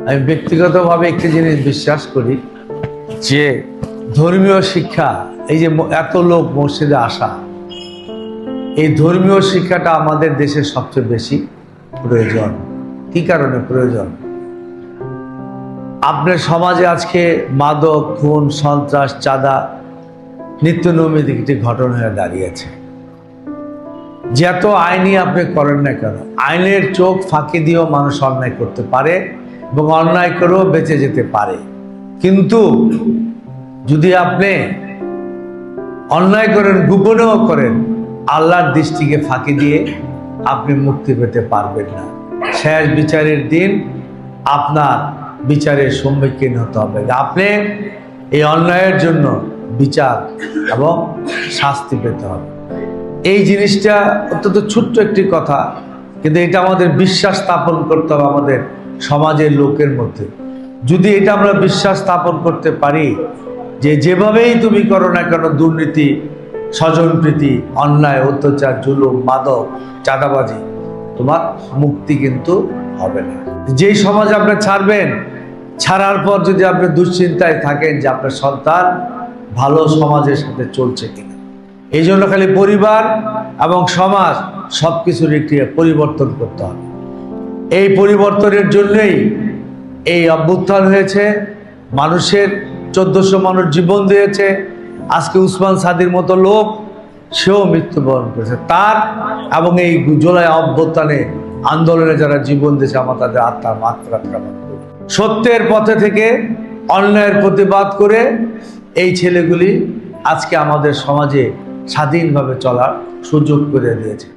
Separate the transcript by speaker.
Speaker 1: আমি ব্যক্তিগতভাবে একটি জিনিস বিশ্বাস করি যে ধর্মীয় শিক্ষা, এই যে এত লোক মসজিদে আসা, এই ধর্মীয় শিক্ষাটা আমাদের দেশে সবচেয়ে বেশি প্রয়োজন। কি কারণে প্রয়োজন? আপনার সমাজে আজকে মাদক, খুন, সন্ত্রাস, চাঁদা নিত্য নৈমিত্তিক একটি ঘটনা হয়ে দাঁড়িয়েছে। যত আইনি আপনি করেন না কেন, আইনের চোখ ফাঁকি দিয়েও মানুষ অন্যায় করতে পারে এবং অন্যায় করেও বেঁচে যেতে পারে। কিন্তু যদি আপনি অন্যায় করেন, গোপনেও করেন, আল্লাহর দৃষ্টিকে ফাঁকি দিয়ে আপনি মুক্তি পেতে পারবেন না। শেষ বিচারের দিন আপনার বিচারের সম্মুখীন হতে হবে। আপনি এই অন্যায়ের জন্য বিচার এবং শাস্তি পেতে হবে। এই জিনিসটা অত্যন্ত ছোট্ট একটি কথা, কিন্তু এটা আমাদের বিশ্বাস স্থাপন করতে হবে আমাদের সমাজের লোকের মধ্যে। যদি এটা আমরা বিশ্বাস স্থাপন করতে পারি যে যেভাবেই তুমি করো না কেন, দুর্নীতি, স্বজনপ্রীতি, অন্যায়, অত্যাচার, জুলুম, মাদক, চাঁদাবাজি, তোমার মুক্তি কিন্তু হবে না। যেই সমাজ আপনি ছাড়বেন, ছাড়ার পর যদি আপনি দুশ্চিন্তায় থাকেন যে আপনার সন্তান ভালো সমাজের সাথে চলছে কিনা, এই জন্য খালি পরিবার এবং সমাজ সবকিছুর একটি পরিবর্তন করতে হবে। এই পরিবর্তনের জন্যই এই অভ্যুত্থান হয়েছে। মানুষের 1400 মানুষ জীবন দিয়েছে। আজকে উসমান সাদির মতো লোক, সেও মৃত্যুবরণ করেছে। তার এবং এই জুলাই অভ্যুত্থানে আন্দোলনে যারা জীবন দিয়েছে, আমার তাদের আত্মার মাত্রা কামনা করি। সত্যের পথে থেকে অন্যায়ের প্রতিবাদ করে এই ছেলেগুলি আজকে আমাদের সমাজে স্বাধীনভাবে চলার সুযোগ করে দিয়েছে।